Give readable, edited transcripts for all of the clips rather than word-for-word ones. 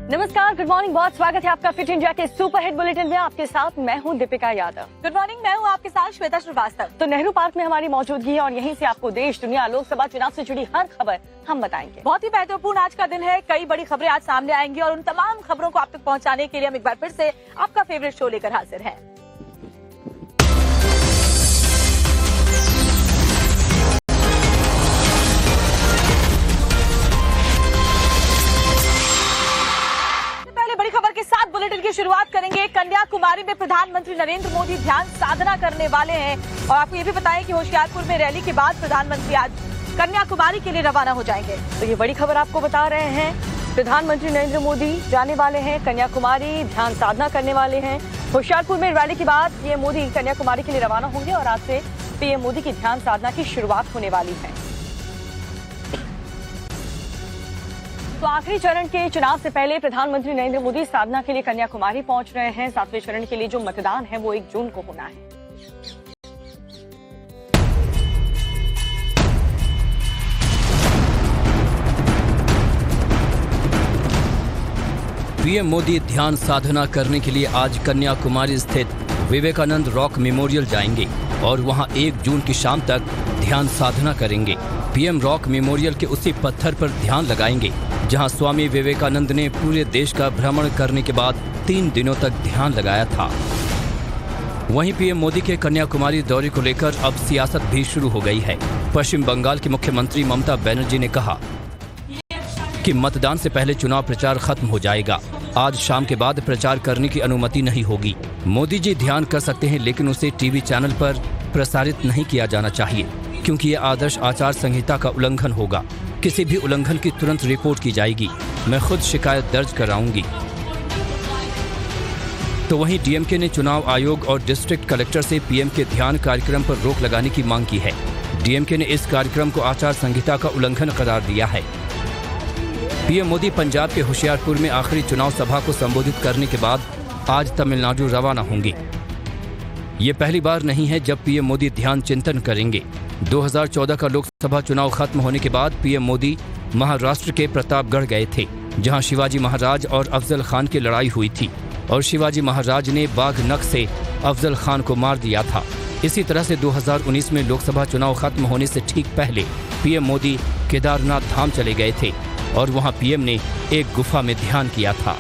नमस्कार, good morning, बहुत स्वागत है आपका फिट इंडिया के सुपर हिट बुलेटिन में। आपके साथ मैं हूं दीपिका यादव। गुड मॉर्निंग, मैं हूं आपके साथ श्वेता श्रीवास्तव। तो नेहरू पार्क में हमारी मौजूदगी है और यहीं से आपको देश दुनिया लोकसभा चुनाव से जुड़ी हर खबर हम बताएंगे। बहुत ही महत्वपूर्ण आज का दिन है, कई बड़ी खबरें आज सामने आएंगी और उन तमाम खबरों को आप तक पहुंचाने के लिए हम एक बार फिर से आपका फेवरेट शो लेकर हाजिर हैं। बड़ी खबर के साथ बुलेटिन की शुरुआत करेंगे। कन्याकुमारी में प्रधानमंत्री नरेंद्र मोदी ध्यान साधना करने वाले हैं और आपको ये भी बताएं कि होशियारपुर में रैली के बाद प्रधानमंत्री आज कन्याकुमारी के लिए रवाना हो जाएंगे। तो ये बड़ी खबर आपको बता रहे हैं, प्रधानमंत्री नरेंद्र मोदी जाने वाले हैं कन्याकुमारी, ध्यान साधना करने वाले हैं। होशियारपुर में रैली के बाद पीएम मोदी कन्याकुमारी के लिए रवाना होंगे और आज से पीएम मोदी की ध्यान साधना की शुरुआत होने वाली है। तो आखिरी चरण के चुनाव से पहले प्रधानमंत्री नरेंद्र मोदी साधना के लिए कन्याकुमारी पहुंच रहे हैं। 7वें चरण के लिए जो मतदान है वो 1 जून को होना है। पीएम मोदी ध्यान साधना करने के लिए आज कन्याकुमारी स्थित विवेकानंद रॉक मेमोरियल जाएंगे और वहां 1 जून की शाम तक ध्यान साधना करेंगे। पीएम रॉक मेमोरियल के उसी पत्थर पर ध्यान लगाएंगे जहां स्वामी विवेकानंद ने पूरे देश का भ्रमण करने के बाद 3 दिनों तक ध्यान लगाया था। वहीं पीएम मोदी के कन्याकुमारी दौरे को लेकर अब सियासत भी शुरू हो गई है। पश्चिम बंगाल की मुख्यमंत्री ममता बनर्जी ने कहा कि मतदान से पहले चुनाव प्रचार खत्म हो जाएगा। आज शाम के बाद प्रचार करने की अनुमति नहीं होगी। मोदी जी ध्यान कर सकते हैं, लेकिन उसे टीवी चैनल पर प्रसारित नहीं किया जाना चाहिए, क्योंकि ये आदर्श आचार संहिता का उल्लंघन होगा। किसी भी उल्लंघन की तुरंत रिपोर्ट की जाएगी। मैं खुद शिकायत दर्ज कराऊंगी। तो वहीं डीएमके ने चुनाव आयोग और डिस्ट्रिक्ट कलेक्टर से पीएम के ध्यान कार्यक्रम पर रोक लगाने की मांग की है। डीएमके ने इस कार्यक्रम को आचार संहिता का उल्लंघन करार दिया है। पीएम मोदी पंजाब के होशियारपुर में आखिरी चुनाव सभा को संबोधित करने के बाद आज तमिलनाडु रवाना होंगे। ये पहली बार नहीं है जब पीएम मोदी ध्यान चिंतन करेंगे। 2014 का लोकसभा चुनाव खत्म होने के बाद पीएम मोदी महाराष्ट्र के प्रतापगढ़ गए थे, जहां शिवाजी महाराज और अफजल खान की लड़ाई हुई थी और शिवाजी महाराज ने बाघ नख से अफजल खान को मार दिया था। इसी तरह से 2019 में लोकसभा चुनाव खत्म होने से ठीक पहले पीएम मोदी केदारनाथ धाम चले गए थे और वहां पीएम ने एक गुफा में ध्यान किया था।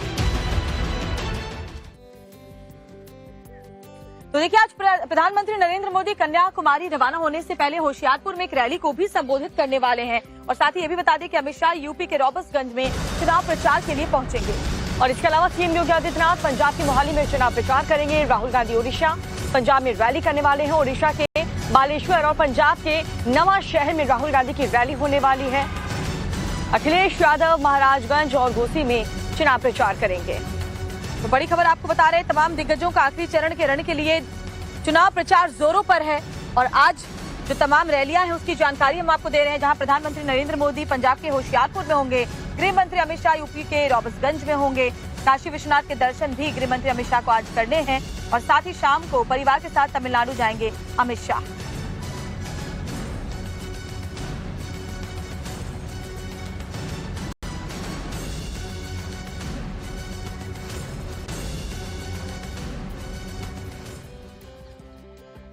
तो देखिए, आज प्रधानमंत्री नरेंद्र मोदी कन्याकुमारी रवाना होने से पहले होशियारपुर में एक रैली को भी संबोधित करने वाले हैं और साथ ही ये भी बता दें कि अमित शाह यूपी के रॉबर्ट्सगंज में चुनाव प्रचार के लिए पहुंचेंगे। और इसके अलावा सीएम योगी आदित्यनाथ पंजाब के मोहाली में चुनाव प्रचार करेंगे। राहुल गांधी ओडिशा, पंजाब में रैली करने वाले हैं। ओडिशा के बालेश्वर और पंजाब के नवा शहर में राहुल गांधी की रैली होने वाली है। अखिलेश यादव महाराजगंज और घोसी में चुनाव प्रचार करेंगे। तो बड़ी खबर आपको बता रहे हैं, तमाम दिग्गजों का आखिरी चरण के रण के लिए चुनाव प्रचार जोरों पर है और आज जो तमाम रैलियां हैं उसकी जानकारी हम आपको दे रहे हैं। जहां प्रधानमंत्री नरेंद्र मोदी पंजाब के होशियारपुर में होंगे, गृह मंत्री अमित शाह यूपी के रॉबर्ट्सगंज में होंगे। काशी विश्वनाथ के दर्शन भी गृह मंत्री अमित शाह को आज करने हैं और साथ ही शाम को परिवार के साथ तमिलनाडु जाएंगे अमित शाह।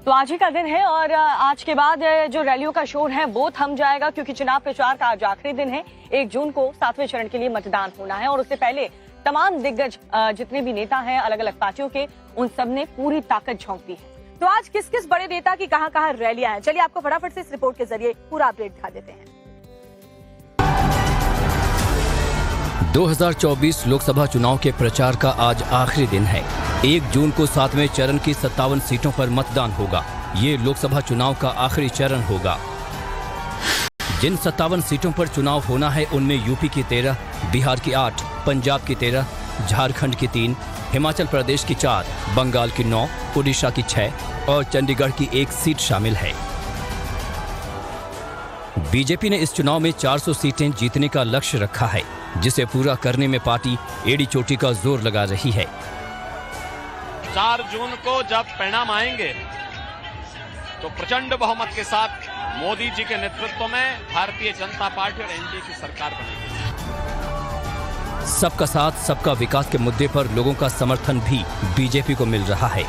तो आज ही का दिन है और आज के बाद जो रैलियों का शोर है वो थम जाएगा, क्योंकि चुनाव प्रचार का आज आखिरी दिन है। 1 जून को 7वें चरण के लिए मतदान होना है और उससे पहले तमाम दिग्गज जितने भी नेता हैं अलग अलग पार्टियों के, उन सब ने पूरी ताकत झोंक दी है। तो आज किस किस बड़े नेता की कहां रैलियां हैं, चलिए आपको फटाफट से इस रिपोर्ट के जरिए पूरा अपडेट दिखा देते हैं। 2024 लोकसभा चुनाव के प्रचार का आज आखिरी दिन है। 1 जून को 7वें चरण की 57 सीटों पर मतदान होगा। ये लोकसभा चुनाव का आखिरी चरण होगा। जिन 57 सीटों पर चुनाव होना है उनमें यूपी की 13, बिहार की 8, पंजाब की 13, झारखंड की 3, हिमाचल प्रदेश की 4, बंगाल की 9, उड़ीसा की 6 और चंडीगढ़ की 1 सीट शामिल है। बीजेपी ने इस चुनाव में 400 सीटें जीतने का लक्ष्य रखा है, जिसे पूरा करने में पार्टी एड़ी चोटी का जोर लगा रही है। 4 जून को जब परिणाम आएंगे तो प्रचंड बहुमत के साथ मोदी जी के नेतृत्व में भारतीय जनता पार्टी और एनडीए की सरकार बनेगी। सबका साथ सबका विकास के मुद्दे पर लोगों का समर्थन भी बीजेपी को मिल रहा है।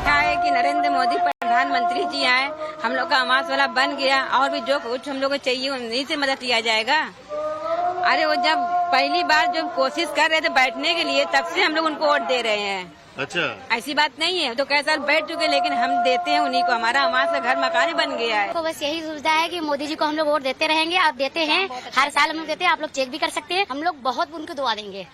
क्या है कि नरेंद्र मोदी प्रधानमंत्री जी आए, हम लोग का आवास वाला बन गया और भी जो कुछ हम लोग को चाहिए उन्हीं से मदद लिया जाएगा। अरे वो जब पहली बार जब कोशिश कर रहे थे बैठने के लिए तब से हम लोग उनको वोट दे रहे हैं। अच्छा, ऐसी बात नहीं है, तो कई साल बैठ चुके लेकिन हम देते हैं उन्हीं को, हमारा आवास का घर मकान बन गया है। तो बस यही सुविधा है कि मोदी जी को हम लोग वोट देते रहेंगे। आप देते हैं, हर साल हम लोग देते हैं, आप लोग चेक भी कर सकते हैं। हम लोग बहुत उनको दुआ देंगे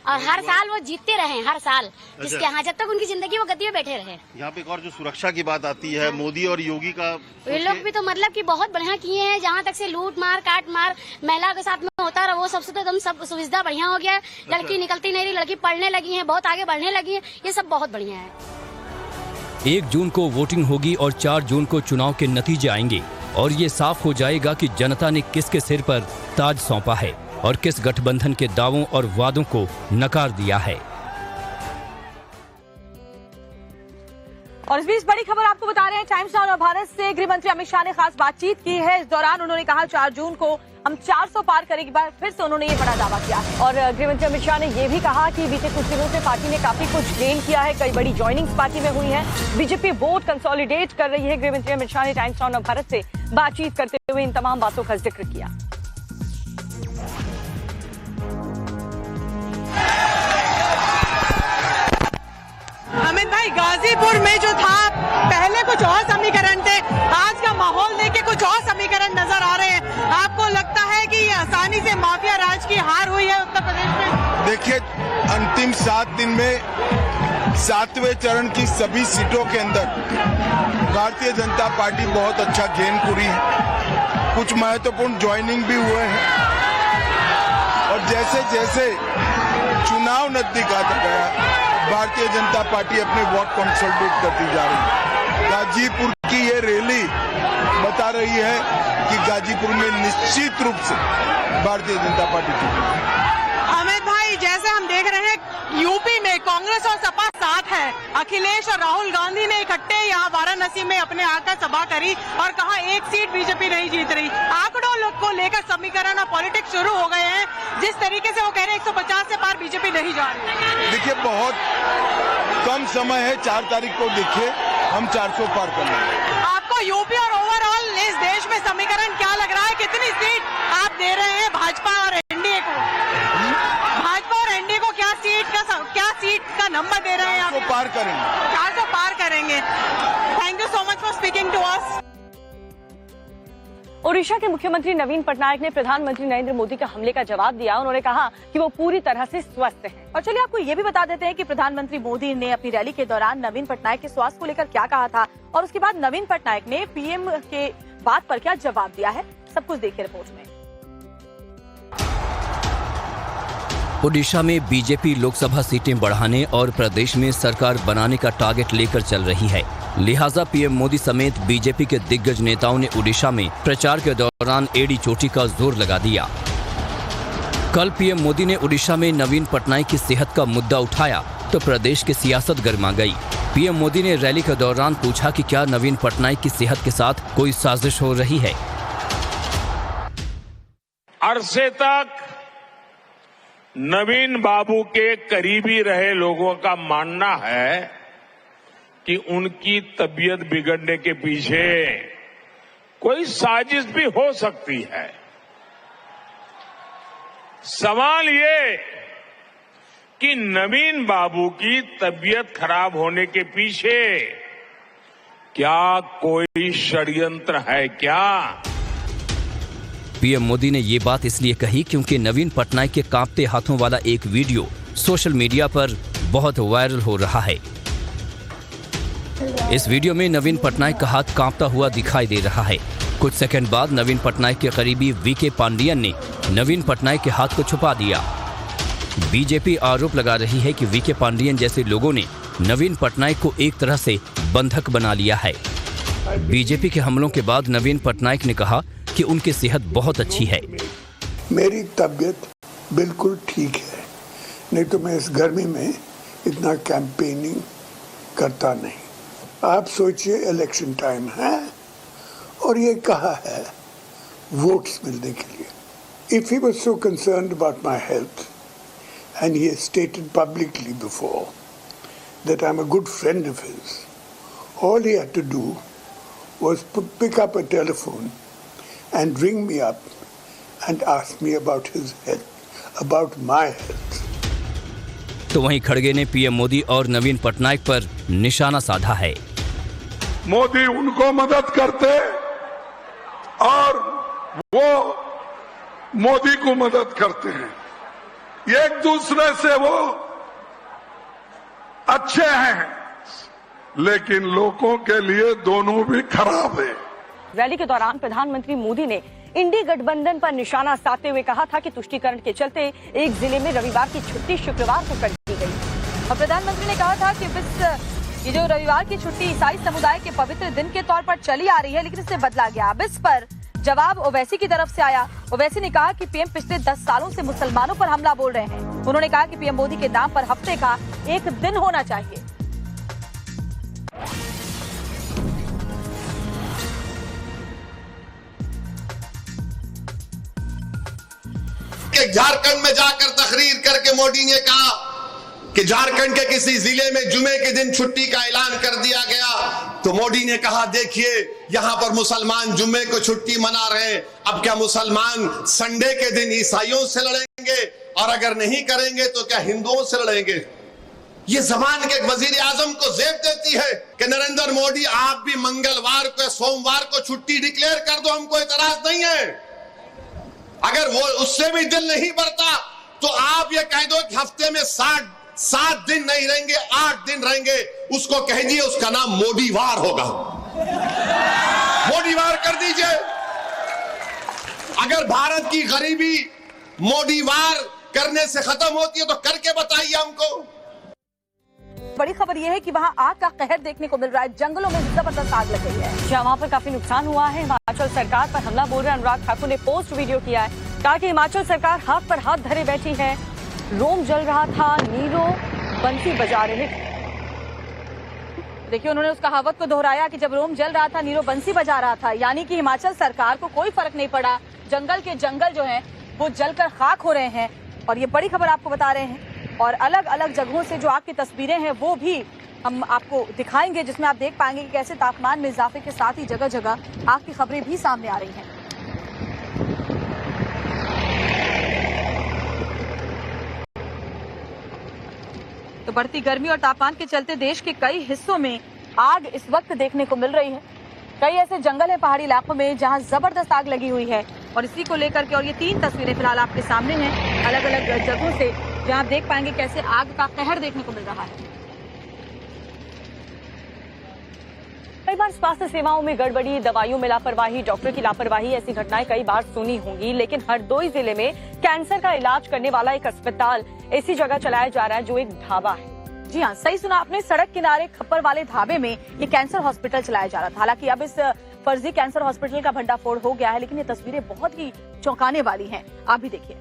और हर साल वो जीतते रहे, हर साल जिसके यहाँ जब तक उनकी जिंदगी वो गद्दी में बैठे रहे। यहाँ पे एक और जो सुरक्षा की बात आती है, मोदी और योगी का ये लोग भी तो मतलब कि बहुत बढ़िया किए हैं। जहाँ तक से लूट मार काट मार महिला के साथ में होता रहा, वो सबसे तो एकदम सब सुविधा बढ़िया हो गया है। लड़की निकलती नहीं रही, लड़की पढ़ने लगी है, बहुत आगे बढ़ने लगी है, ये सब बहुत बढ़िया है। 1 जून को वोटिंग होगी और 4 जून को चुनाव के नतीजे आएंगे और ये साफ हो जाएगा कि जनता ने किसके सिर पर ताज सौंपा है और किस गठबंधन के दावों और वादों को नकार दिया है। और इस बीच बड़ी खबर आपको बता रहे हैं, टाइम्स नाउ भारत से गृह मंत्री अमित शाह ने खास बातचीत की है। इस दौरान उन्होंने कहा 4 जून को हम 400 पार करेंगे। एक बार फिर से उन्होंने ये बड़ा दावा किया है। और गृह मंत्री अमित शाह ने यह भी कहा कि बीते कुछ दिनों से पार्टी ने काफी कुछ गेन किया है, कई बड़ी ज्वाइनिंग्स पार्टी में हुई है, बीजेपी वोट कंसोलिडेट कर रही है। गृह मंत्री अमित शाह ने टाइम्स नाउ भारत से बातचीत करते हुए इन तमाम बातों का जिक्र किया। अमित भाई, गाजीपुर में जो था पहले कुछ और समीकरण थे, आज का माहौल देख के कुछ और समीकरण नजर आ रहे हैं। आपको लगता है कि ये आसानी से माफिया राज की हार हुई है उत्तर प्रदेश में? देखिए, अंतिम 7 दिन में 7वें चरण की सभी सीटों के अंदर भारतीय जनता पार्टी बहुत अच्छा गेन पूरी है। कुछ महत्वपूर्ण ज्वाइनिंग भी हुए हैं और जैसे जैसे चुनाव नजदीक आता गया, भारतीय जनता पार्टी अपने वोट कंसोलिडेट करती जा रही है। गाजीपुर की ये रैली बता रही है कि गाजीपुर में निश्चित रूप से भारतीय जनता पार्टी जीतेगी। अमित भाई, जैसे हम देख रहे हैं यूपी में कांग्रेस और सपा साथ है। अखिलेश और राहुल गांधी ने इकट्ठे यहाँ वाराणसी में अपने आकर सभा करी और कहा एक सीट बीजेपी नहीं जीत रही। आंकड़ों को लेकर समीकरण और पॉलिटिक्स शुरू हो गए हैं। जिस तरीके से वो कह रहे हैं 150 से पार बीजेपी नहीं जा रही। देखिए, बहुत कम समय है, 4 तारीख को देखिए हम 400 पार कर लेंगे। आपको यूपी और ओवरऑल इस देश में समीकरण क्या लग रहा है? कितनी सीट आप दे रहे हैं भाजपा और एनडीए को? भाजपा और एनडीए को क्या सीट का नंबर दे रहे हैं आप? 400 पार करेंगे। 400 पार करेंगे। Thank you so much for speaking to us. Odisha के मुख्यमंत्री नवीन पटनायक ने प्रधानमंत्री नरेंद्र मोदी के हमले का जवाब दिया। उन्होंने कहा कि वो पूरी तरह से स्वस्थ हैं। और चलिए आपको ये भी बता देते हैं कि प्रधानमंत्री मोदी ने अपनी रैली के दौरान नवीन पटनायक के स्वास्थ्य को लेकर क्या कहा था और उसके बाद नवीन पटनायक ने पीएम के बात पर क्या जवाब दिया है। सब कुछ देखिए रिपोर्ट में। ओडिशा में बीजेपी लोकसभा सीटें बढ़ाने और प्रदेश में सरकार बनाने का टारगेट लेकर चल रही है। लिहाजा पीएम मोदी समेत बीजेपी के दिग्गज नेताओं ने ओडिशा में प्रचार के दौरान एड़ी चोटी का जोर लगा दिया। कल पीएम मोदी ने ओडिशा में नवीन पटनायक की सेहत का मुद्दा उठाया तो प्रदेश की सियासत गर्मा गई। पीएम मोदी ने रैली के दौरान पूछा कि क्या नवीन पटनायक की सेहत के साथ कोई साजिश हो रही है। अरसे तक नवीन बाबू के करीबी रहे लोगों का मानना है कि उनकी तबीयत बिगड़ने के पीछे कोई साजिश भी हो सकती है। सवाल ये कि नवीन बाबू की तबीयत खराब होने के पीछे क्या कोई षड्यंत्र है क्या? पीएम मोदी ने ये बात इसलिए कही क्योंकि नवीन पटनायक के कांपते हाथों वाला एक वीडियो सोशल मीडिया पर बहुत वायरल हो रहा है। इस वीडियो में नवीन पटनायक का हाथ कांपता हुआ दिखाई दे रहा है। कुछ सेकंड बाद नवीन पटनायक के करीबी वीके पांडियन ने नवीन पटनायक के हाथ को छुपा दिया। बीजेपी आरोप लगा रही है कि वीके पांडियन जैसे लोगों ने नवीन पटनायक को एक तरह से बंधक बना लिया है। बीजेपी के हमलों के बाद नवीन पटनायक ने कहा कि उनकी सेहत बहुत अच्छी है। मेरी तबीयत बिल्कुल ठीक है, नहीं तो मैं इस गर्मी में इतना कैंपेनिंग करता नहीं। आप सोचिए, इलेक्शन टाइम है और ये कहा है वोट्स मिलने के लिए। If he was so concerned about my health, and he has stated publicly before that I'm a good friend of his, all he had to do was pick up a telephone and ring me up and ask me about his health, about my health. तो वहीं खड़गे ने PM Modi और नवीन पटनायक पर निशाना साधा है। मोदी उनको मदद करते और वो मोदी को मदद करते हैं, एक दूसरे से वो अच्छे हैं, लेकिन लोगों के लिए दोनों भी खराब है। रैली के दौरान प्रधानमंत्री मोदी ने इंडी गठबंधन पर निशाना साधते हुए कहा था कि तुष्टीकरण के चलते एक जिले में रविवार की छुट्टी शुक्रवार को कर दी गई। और प्रधानमंत्री ने कहा था कि ये जो रविवार की छुट्टी ईसाई समुदाय के पवित्र दिन के तौर पर चली आ रही है, लेकिन इसे बदला गया। अब इस पर जवाब ओवैसी की तरफ से आया। ओवैसी ने कहा कि पीएम पिछले 10 सालों से मुसलमानों पर हमला बोल रहे हैं। उन्होंने कहा कि पीएम मोदी के नाम पर हफ्ते का एक दिन होना चाहिए। झारखंड में जाकर तकरीर करके मोदी ने कहा कि झारखंड के किसी जिले में जुमे के दिन छुट्टी का ऐलान कर दिया गया, तो मोदी ने कहा देखिए यहां पर मुसलमान जुम्मे को छुट्टी मना रहे हैं, अब क्या मुसलमान संडे के दिन ईसाइयों से लड़ेंगे, और अगर नहीं करेंगे तो क्या हिंदुओं से लड़ेंगे। ये जबान के वजीर आजम को जेब देती है कि नरेंद्र मोदी आप भी मंगलवार को सोमवार को छुट्टी डिक्लेयर कर दो, हमको एतराज नहीं है। अगर वो उससे भी दिल नहीं भरता तो आप ये कह दो कि हफ्ते में 7 दिन नहीं रहेंगे, 8 दिन रहेंगे, उसको कह दिए उसका नाम मोदीवार होगा। मोदीवार कर दीजिए। अगर भारत की गरीबी मोदीवार करने से खत्म होती है तो करके बताइए हमको। बड़ी खबर यह है कि वहां आग का कहर देखने को मिल रहा है। जंगलों में जबरदस्त आग लग गई है। जहां वहां पर काफी नुकसान हुआ है। हिमाचल सरकार पर हमला बोल रहे अनुराग ठाकुर ने पोस्ट वीडियो किया है, कहा कि हिमाचल सरकार हाथ पर हाथ धरे बैठी है। रोम जल रहा था, नीरो बंसी बजा रहे थे। देखिए, उन्होंने उस कहावत को दोहराया कि जब रोम जल रहा था नीरो बंसी बजा रहा था, यानी कि हिमाचल सरकार को कोई फर्क नहीं पड़ा। जंगल के जंगल जो हैं वो जलकर खाक हो रहे हैं। और ये बड़ी खबर आपको बता रहे हैं। और अलग अलग जगहों से जो आग की तस्वीरें हैं वो भी हम आपको दिखाएंगे, जिसमें आप देख पाएंगे कि कैसे तापमान में इजाफे के साथ ही जगह जगह आग की खबरें भी सामने आ रही हैं। तो बढ़ती गर्मी और तापमान के चलते देश के कई हिस्सों में आग इस वक्त देखने को मिल रही है। कई ऐसे जंगल हैं पहाड़ी इलाकों में जहां जबरदस्त आग लगी हुई है। और इसी को लेकर के, और ये 3 तस्वीरें फिलहाल आपके सामने हैं अलग अलग जगहों से, जहां आप देख पाएंगे कैसे आग का कहर देखने को मिल रहा है। कई बार स्वास्थ्य सेवाओं में गड़बड़ी, दवाइयों में लापरवाही, डॉक्टर की लापरवाही, ऐसी घटनाएं कई बार सुनी होंगी। लेकिन हरदोई जिले में कैंसर का इलाज करने वाला एक अस्पताल ऐसी जगह चलाया जा रहा है जो एक ढाबा है। जी हाँ, सही सुना आपने। सड़क किनारे खप्पर वाले ढाबे में ये कैंसर हॉस्पिटल चलाया जा रहा था। हालांकि अब इस फर्जी कैंसर हॉस्पिटल का भंडाफोड़ हो गया है, लेकिन ये तस्वीरें बहुत ही चौंकाने वाली हैं। आप भी देखिए।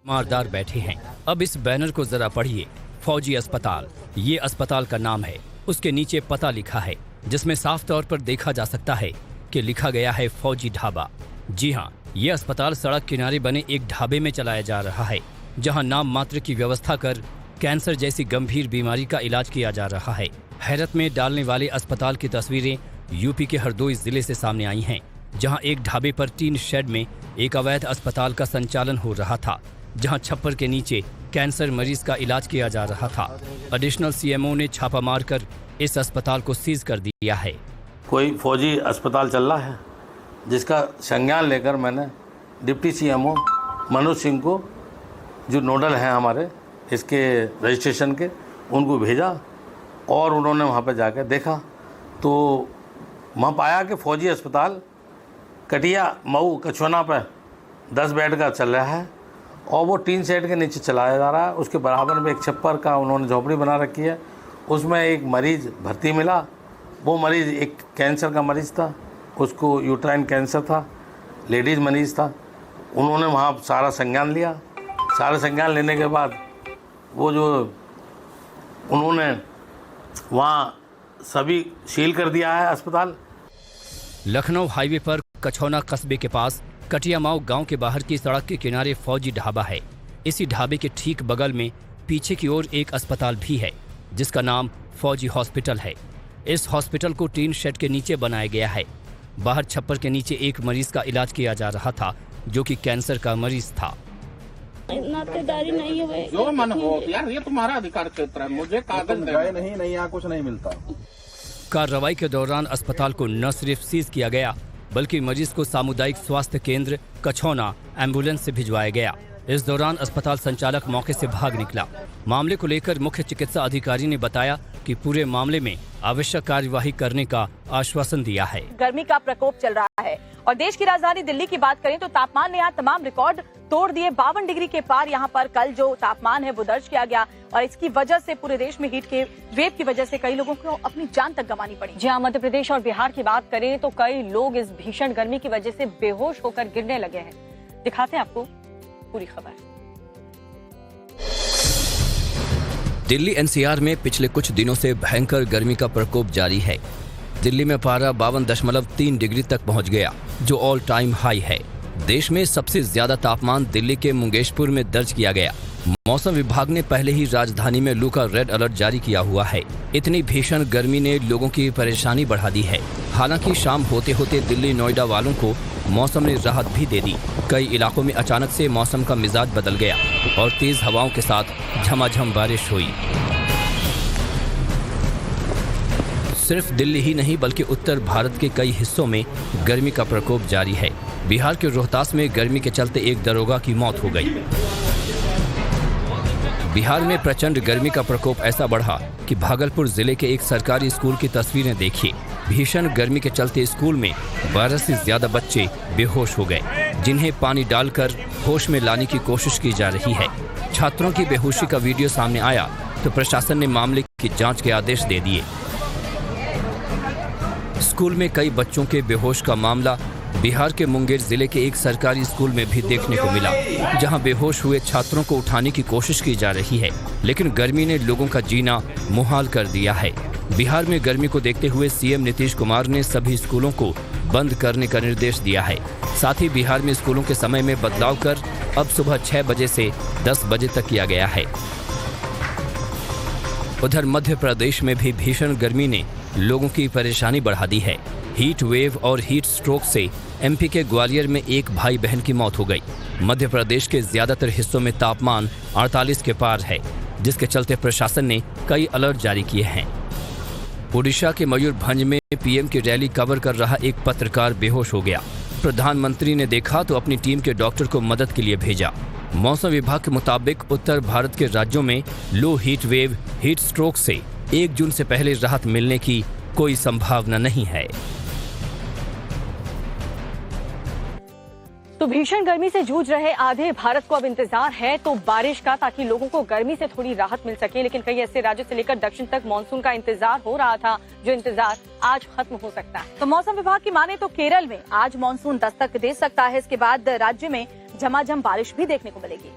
मारदार बैठे हैं। अब इस बैनर को जरा पढ़िए, फौजी अस्पताल। ये अस्पताल का नाम है, उसके नीचे पता लिखा है, जिसमें साफ तौर पर देखा जा सकता है कि लिखा गया है फौजी ढाबा। जी हाँ, ये अस्पताल सड़क किनारे बने एक ढाबे में चलाया जा रहा है, जहां नाम मात्र की व्यवस्था कर कैंसर जैसी गंभीर बीमारी का इलाज किया जा रहा है। हैरत में डालने वाले अस्पताल की तस्वीरें यूपी के हरदोई जिले से सामने आई हैं, जहां एक ढाबे पर टीन शेड में एक अवैध अस्पताल का संचालन हो रहा था, जहां छप्पर के नीचे कैंसर मरीज का इलाज किया जा रहा था। एडिशनल सीएमओ ने छापा मारकर इस अस्पताल को सीज कर दिया है। कोई फौजी अस्पताल चल रहा है, जिसका संज्ञान लेकर मैंने डिप्टी सीएमओ मनोज सिंह को, जो नोडल हैं हमारे इसके रजिस्ट्रेशन के, उनको भेजा। और उन्होंने वहाँ पर जाकर देखा तो वहाँ पाया कि फौजी अस्पताल कटिया मऊ कछुना पर 10 बेड का चल रहा है और वो टीन शेड के नीचे चलाया जा रहा है। उसके बराबर में एक छप्पर का उन्होंने झोपड़ी बना रखी है, उसमें एक मरीज़ भर्ती मिला। वो मरीज़ एक कैंसर का मरीज़ था, उसको यूट्राइन कैंसर था, लेडीज़ मरीज़ था। उन्होंने वहाँ सारा संज्ञान लिया। सारा संज्ञान लेने के बाद वो जो उन्होंने वहाँ सभी सील कर दिया है अस्पताल। लखनऊ हाईवे पर कछौना कस्बे के पास कटियामाऊ गांव के बाहर की सड़क के किनारे फौजी ढाबा है। इसी ढाबे के ठीक बगल में पीछे की ओर एक अस्पताल भी है जिसका नाम फौजी हॉस्पिटल है। इस हॉस्पिटल को टीन शेड के नीचे बनाया गया है। बाहर छप्पर के नीचे एक मरीज का इलाज किया जा रहा था जो कि कैंसर का मरीज था। नातेदारी नहीं है जो मन हो यार, ये तुम्हारा अधिकार क्षेत्र है, मुझे कागज नहीं यहाँ कुछ नहीं मिलता। कार्रवाई के दौरान अस्पताल को न सिर्फ सीज किया गया बल्कि मरीज को सामुदायिक स्वास्थ्य केंद्र कछौना एम्बुलेंस से भिजवाया गया। इस दौरान अस्पताल संचालक मौके से भाग निकला। मामले को लेकर मुख्य चिकित्सा अधिकारी ने बताया कि पूरे मामले में आवश्यक कार्यवाही करने का आश्वासन दिया है। गर्मी का प्रकोप चल रहा है और देश की राजधानी दिल्ली की बात करें तो तापमान ने यहाँ तमाम रिकॉर्ड तोड़ दिए। 52 डिग्री के पार यहाँ पर कल जो तापमान है वो दर्ज किया गया और इसकी वजह से पूरे देश में हीट के वेव की वजह से कई लोगों को अपनी जान तक गंवानी पड़ी। जी हाँ, मध्य प्रदेश और बिहार की बात करें तो कई लोग इस भीषण गर्मी की वजह से बेहोश होकर गिरने लगे हैं। दिखाते हैं आपको पूरी खबर। दिल्ली एनसीआर में पिछले कुछ दिनों से भयंकर गर्मी का प्रकोप जारी है। दिल्ली में पारा 52.3 डिग्री तक पहुंच गया जो ऑल टाइम हाई है। देश में सबसे ज्यादा तापमान दिल्ली के मुंगेशपुर में दर्ज किया गया। मौसम विभाग ने पहले ही राजधानी में लू का रेड अलर्ट जारी किया हुआ है। इतनी भीषण गर्मी ने लोगों की परेशानी बढ़ा दी है। हालांकि शाम होते होते दिल्ली नोएडा वालों को मौसम ने राहत भी दे दी। कई इलाकों में अचानक से मौसम का मिजाज बदल गया और तेज हवाओं के साथ झमाझम बारिश हुई। सिर्फ दिल्ली ही नहीं बल्कि उत्तर भारत के कई हिस्सों में गर्मी का प्रकोप जारी है। बिहार के रोहतास में गर्मी के चलते एक दरोगा की मौत हो गई। बिहार में प्रचंड गर्मी का प्रकोप ऐसा बढ़ा कि भागलपुर जिले के एक सरकारी स्कूल की तस्वीरें देखिए। भीषण गर्मी के चलते स्कूल में 12 से ज्यादा बच्चे बेहोश हो गए जिन्हें पानी डालकर होश में लाने की कोशिश की जा रही है। छात्रों की बेहोशी का वीडियो सामने आया तो प्रशासन ने मामले की जांच के आदेश दे दिए। स्कूल में कई बच्चों के बेहोश का मामला बिहार के मुंगेर जिले के एक सरकारी स्कूल में भी देखने को मिला, जहां बेहोश हुए छात्रों को उठाने की कोशिश की जा रही है, लेकिन गर्मी ने लोगों का जीना मुहाल कर दिया है। बिहार में गर्मी को देखते हुए सीएम नीतीश कुमार ने सभी स्कूलों को बंद करने का निर्देश दिया है। साथ ही बिहार में स्कूलों के समय में बदलाव कर अब सुबह 6 बजे से 10 बजे तक किया गया है। उधर मध्य प्रदेश में भी भीषण गर्मी ने लोगों की परेशानी बढ़ा दी है। हीट वेव और हीट स्ट्रोक से एमपी के ग्वालियर में एक भाई बहन की मौत हो गई। मध्य प्रदेश के ज्यादातर हिस्सों में तापमान 48 के पार है, जिसके चलते प्रशासन ने कई अलर्ट जारी किए हैं। ओडिशा के मयूरभंज में पीएम की रैली कवर कर रहा एक पत्रकार बेहोश हो गया। प्रधानमंत्री ने देखा तो अपनी टीम के डॉक्टर को मदद के लिए भेजा। मौसम विभाग के मुताबिक उत्तर भारत के राज्यों में low heat wave heat stroke से 1 जून से पहले राहत मिलने की कोई संभावना नहीं है। तो भीषण गर्मी से जूझ रहे आधे भारत को अब इंतजार है तो बारिश का, ताकि लोगों को गर्मी से थोड़ी राहत मिल सके। लेकिन कई ऐसे राज्यों से लेकर दक्षिण तक मानसून का इंतजार हो रहा था, जो इंतजार आज खत्म हो सकता है। तो मौसम विभाग की माने तो केरल में आज मानसून दस्तक दे सकता है। इसके बाद राज्य में झमाझम बारिश भी देखने को मिलेगी।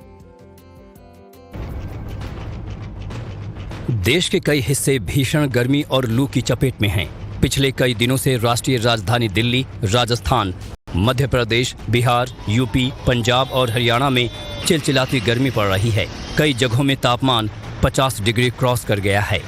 देश के कई हिस्से भीषण गर्मी और लू की चपेट में हैं। पिछले कई दिनों से राष्ट्रीय राजधानी दिल्ली, राजस्थान, मध्य प्रदेश, बिहार, यूपी, पंजाब और हरियाणा में चिलचिलाती गर्मी पड़ रही है। कई जगहों में तापमान 50 डिग्री क्रॉस कर गया है।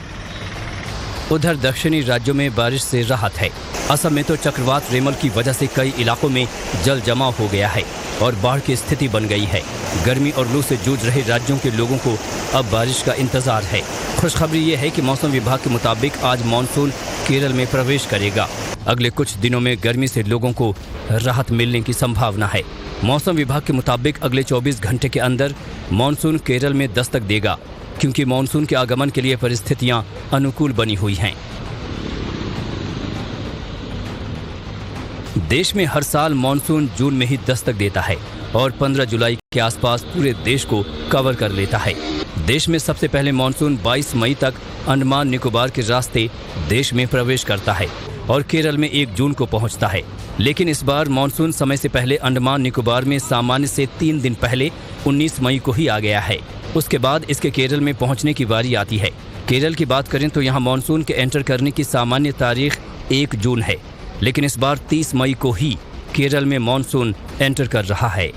उधर दक्षिणी राज्यों में बारिश से राहत है। असम में तो चक्रवात रेमल की वजह से कई इलाकों में जल जमाव हो गया है और बाढ़ की स्थिति बन गई है। गर्मी और लू से जूझ रहे राज्यों के लोगों को अब बारिश का इंतजार है। खुशखबरी ये है कि मौसम विभाग के मुताबिक आज मानसून केरल में प्रवेश करेगा। अगले कुछ दिनों में गर्मी से लोगों को राहत मिलने की संभावना है। मौसम विभाग के मुताबिक अगले 24 घंटे के अंदर मानसून केरल में दस्तक देगा, क्योंकि मानसून के आगमन के लिए परिस्थितियां अनुकूल बनी हुई हैं। देश में हर साल मानसून जून में ही दस्तक देता है और 15 जुलाई के आसपास पूरे देश को कवर कर लेता है। देश में सबसे पहले मानसून 22 मई तक अंडमान निकोबार के रास्ते देश में प्रवेश करता है और केरल में 1 जून को पहुंचता है। लेकिन इस बार मानसून समय से पहले अंडमान निकोबार में सामान्य से 3 दिन पहले 19 मई को ही आ गया है। उसके बाद इसके केरल में पहुंचने की बारी आती है। केरल की बात करें तो यहाँ मानसून के एंटर करने की सामान्य तारीख 1 जून है, लेकिन इस बार 30 मई को ही केरल में मॉनसून एंटर कर रहा है।